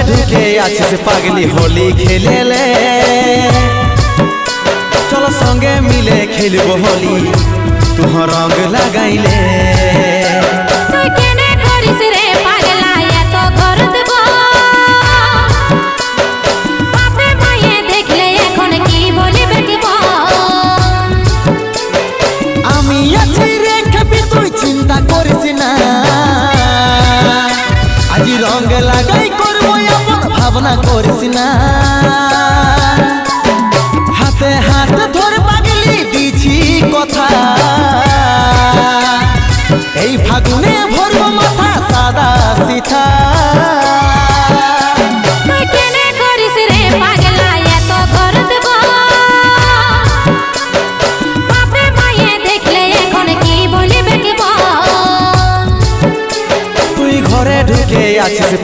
ঢুকে আছিস পাগলি হোলি খেলেলে, চলো সঙ্গে মিলে খেলবো হোলি তুহ রঙ লাগাইলে। তুই কেনে করিস রে পাগলা এত ঘর দেব, বাপে মায়ে দেখলে এখন কি বলিবে দিব। আমি আছি রে খেপি তুই চিন্তা করিস না, আজি রঙ লাগাই করবো এমন ভাবনা করিস না। হাতে হাত ধরে পাগলি দিছি কথা, এই ফাগুনে ভরবো মাথা সাদা সিথা। তুই কেনে করিস রে পাগলা এত ঘর দেব, বাপে মায়ে দেখলে এখন কি বলিবে দিব। তুই ঘরে ঢুকে আছিস